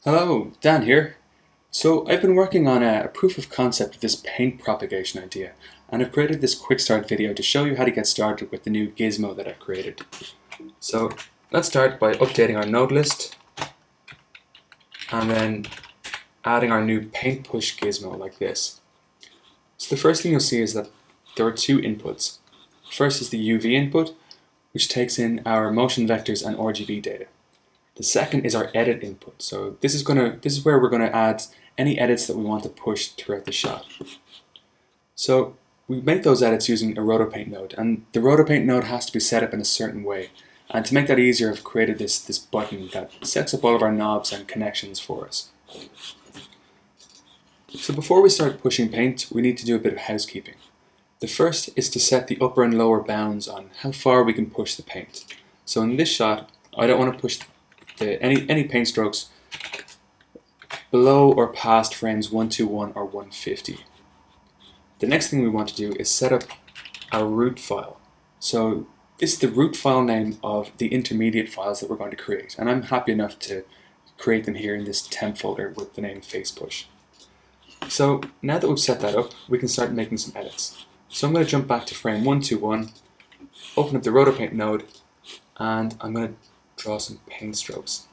Hello, Dan here. So I've been working on a proof of concept of this paint propagation idea, and I've created this quick start video to show you how to get started with the new gizmo that I've created. So let's start by updating our node list and then adding our new paint push gizmo like this. So the first thing you'll see is that there are two inputs. First is the UV input, which takes in our motion vectors and RGB data. The second is our edit input. So this is where we're going to add any edits that we want to push throughout the shot. So we make those edits using a RotoPaint node, and the RotoPaint node has to be set up in a certain way. And to make that easier, I've created this button that sets up all of our knobs and connections for us. So before we start pushing paint, we need to do a bit of housekeeping. The first is to set the upper and lower bounds on how far we can push the paint. So in this shot, I don't want to push any paint strokes below or past frames 121 or 150. The next thing we want to do is set up our root file. So this is the root file name of the intermediate files that we're going to create, and I'm happy enough to create them here in this temp folder with the name facepush. So now that we've set that up, we can start making some edits. So I'm going to jump back to frame 121, open up the RotoPaint node, and I'm going to draw some paint strokes.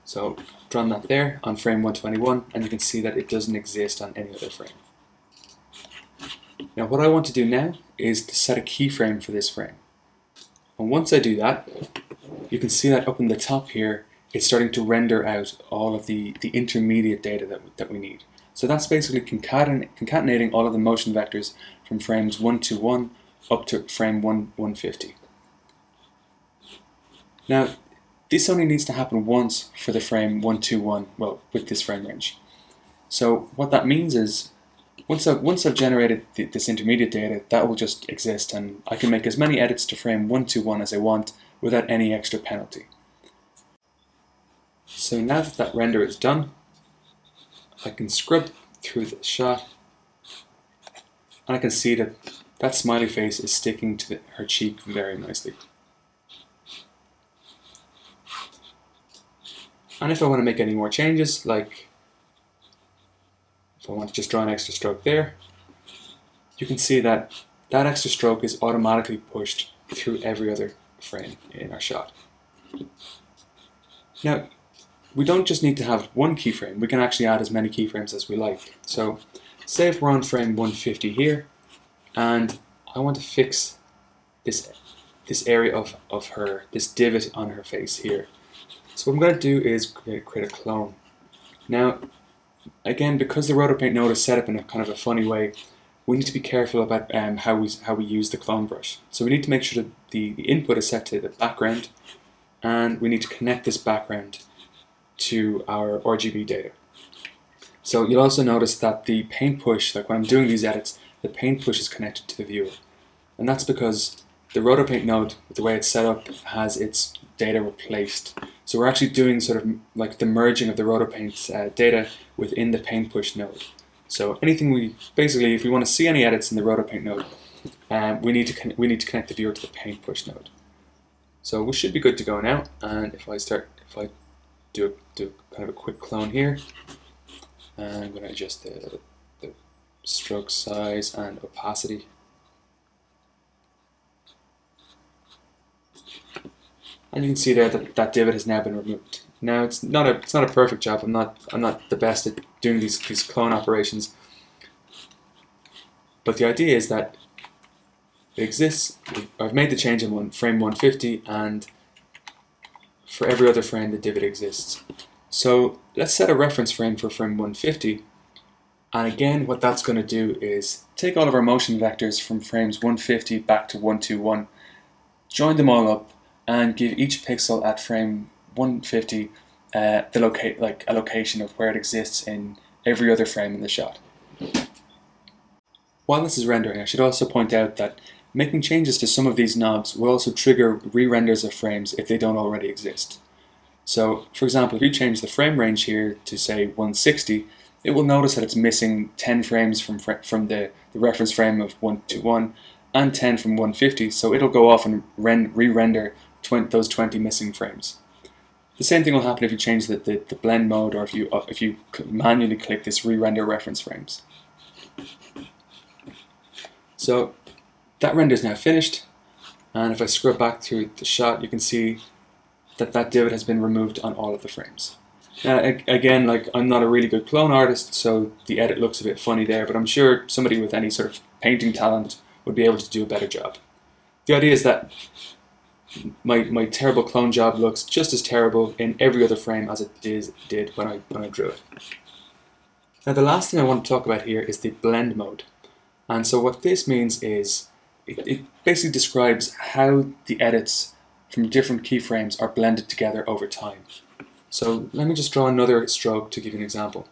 So I've drawn that there on frame 121, and you can see that it doesn't exist on any other frame. Now what I want to do now is to set a keyframe for this frame. And once I do that, you can see that up in the top here, it's starting to render out all of the intermediate data that we need. So that's basically concatenating all of the motion vectors from frames 121 up to frame 150. Now, this only needs to happen once for the frame 121, well, with this frame range. So what that means is, once I've generated this intermediate data, that will just exist, and I can make as many edits to frame 121 as I want without any extra penalty. So now that that render is done, I can scrub through the shot, and I can see that that smiley face is sticking to her cheek very nicely. And if I want to make any more changes, like if I want to just draw an extra stroke there, you can see that that extra stroke is automatically pushed through every other frame in our shot. Now, we don't just need to have one keyframe, we can actually add as many keyframes as we like. So, say if we're on frame 150 here, and I want to fix this area of her, this divot on her face here. So what I'm going to do is create a clone. Now, again, because the RotoPaint node is set up in a kind of a funny way, we need to be careful about how we use the clone brush. So we need to make sure that the input is set to the background, and we need to connect this background to our RGB data. So you'll also notice that the paint push, like when I'm doing these edits, the paint push is connected to the viewer. And that's because the RotoPaint node, the way it's set up, has its data replaced. So we're actually doing sort of like the merging of the RotoPaint data within the paint push node. So anything basically, if we want to see any edits in the RotoPaint node, we need to connect the viewer to the paint push node. So we should be good to go now. And if I do kind of a quick clone here, and I'm going to adjust the stroke size and opacity. And you can see there that that divot has now been removed. Now it's not a perfect job. I'm not the best at doing these clone operations, but the idea is that it exists. I've made the change in frame 150, and for every other frame the divot exists. So let's set a reference frame for frame 150, and again what that's going to do is take all of our motion vectors from frames 150 back to 121, join them all up, and give each pixel at frame 150 a location of where it exists in every other frame in the shot. While this is rendering, I should also point out that making changes to some of these knobs will also trigger re-renders of frames if they don't already exist. So, for example, if you change the frame range here to say 160, it will notice that it's missing 10 frames from the reference frame of 121 and 10 from 150, so it'll go off and re-render those 20 missing frames. The same thing will happen if you change the blend mode, or if you manually click this re-render reference frames. So that render is now finished, and if I scrub back through the shot, you can see that that divot has been removed on all of the frames. Now, again, like, I'm not a really good clone artist, so the edit looks a bit funny there, but I'm sure somebody with any sort of painting talent would be able to do a better job. The idea is that my terrible clone job looks just as terrible in every other frame as it did when I drew it. Now, the last thing I want to talk about here is the blend mode. And so what this means is it basically describes how the edits from different keyframes are blended together over time. So let me just draw another stroke to give you an example.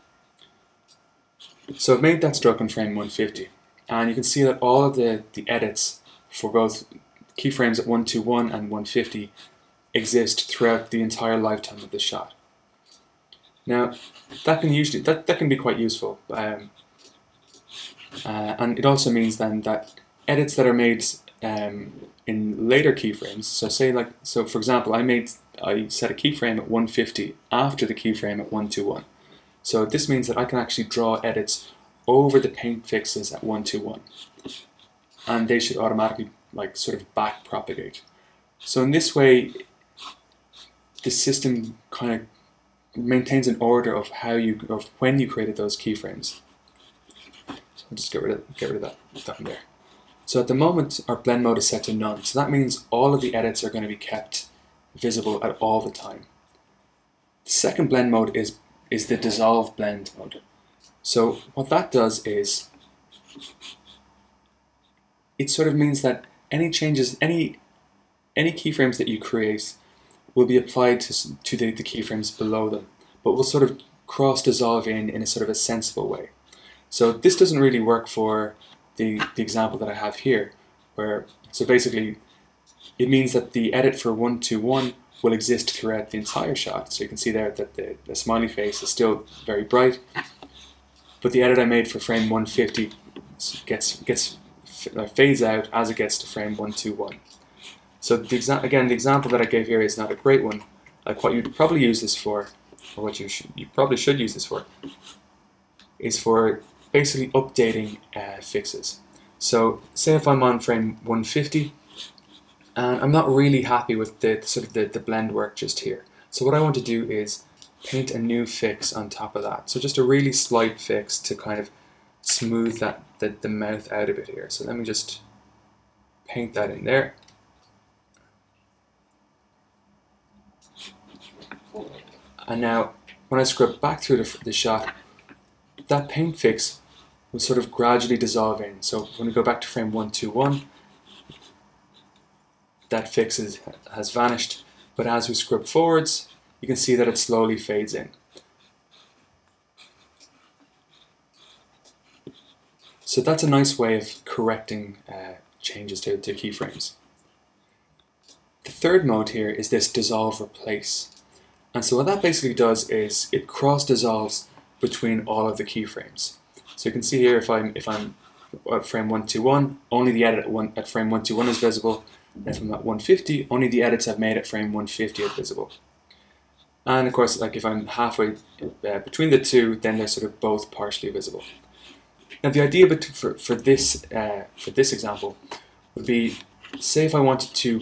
So I've made that stroke on frame 150, and you can see that all of the edits for both keyframes at 121 and 150 exist throughout the entire lifetime of the shot. Now, that can be quite useful, and it also means then that edits that are made in later keyframes. So for example, I set a keyframe at 150 after the keyframe at 121. So this means that I can actually draw edits over the paint fixes at 121, and they should automatically sort of back propagate. So in this way, the system kind of maintains an order of when you created those keyframes. So I'll just get rid of that down there. So at the moment, our blend mode is set to none. So that means all of the edits are going to be kept visible at all the time. The second blend mode is the dissolve blend mode. So what that does is it sort of means that any changes, any keyframes that you create will be applied to the keyframes below them, but will sort of cross dissolve in a sort of a sensible way. So this doesn't really work for the example that I have here, so basically it means that the edit for 121 will exist throughout the entire shot. So you can see there that the smiley face is still very bright, but the edit I made for frame 150 fades out as it gets to frame 121. So the example that I gave here is not a great one. Like what you'd probably use this for, or what you probably should use this for, is for basically updating fixes. So say if I'm on frame 150 and I'm not really happy with the blend work just here. So what I want to do is paint a new fix on top of that. So just a really slight fix to kind of smooth the mouth out a bit here. So let me just paint that in there. And now when I scrub back through the shot, that paint fix will sort of gradually dissolve in. So when we go back to frame 121, that fix has vanished, but as we scrub forwards, you can see that it slowly fades in. So that's a nice way of correcting changes to keyframes. The third mode here is this dissolve replace. And so what that basically does is it cross dissolves between all of the keyframes. So you can see here if I'm at frame 121, only the edit at frame 121 is visible. And if I'm at 150, only the edits I've made at frame 150 are visible. And of course, like if I'm halfway between the two, then they're sort of both partially visible. Now the idea for this example would be, say if I wanted to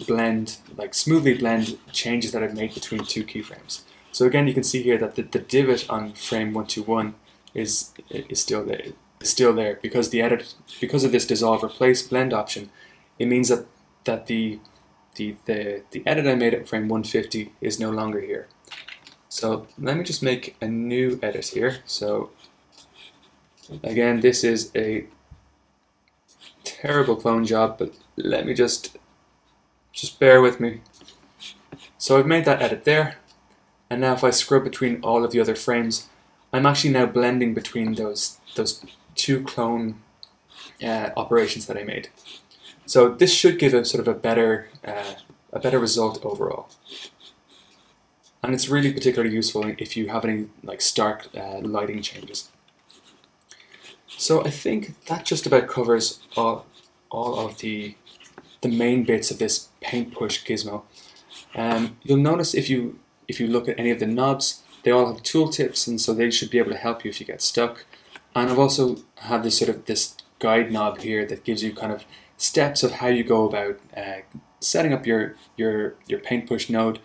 smoothly blend changes that I've made between two keyframes. So again, you can see here that the divot on frame 121 is still there because of this dissolve replace blend option. It means that the edit I made at frame 150 is no longer here. So let me just make a new edit here. So again, this is a terrible clone job, but let me just bear with me. So I've made that edit there, and now if I scrub between all of the other frames, I'm actually now blending between those two clone operations that I made. So this should give a sort of a better result overall, and it's really particularly useful if you have any stark lighting changes. So I think that just about covers all of the main bits of this paint push gizmo. You'll notice if you if you look at any of the knobs, they all have tooltips, and so they should be able to help you if you get stuck. And I've also had this guide knob here that gives you kind of steps of how you go about setting up your paint push node,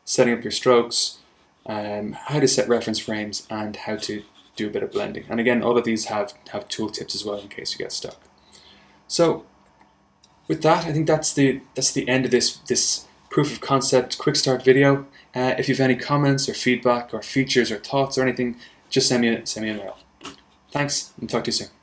setting up your strokes, how to set reference frames, and how to do a bit of blending. And again, all of these have tooltips as well in case you get stuck. So with that, I think that's the end of this proof of concept quick start video. If you have any comments or feedback or features or thoughts or anything, just send me a mail. Thanks, and talk to you soon.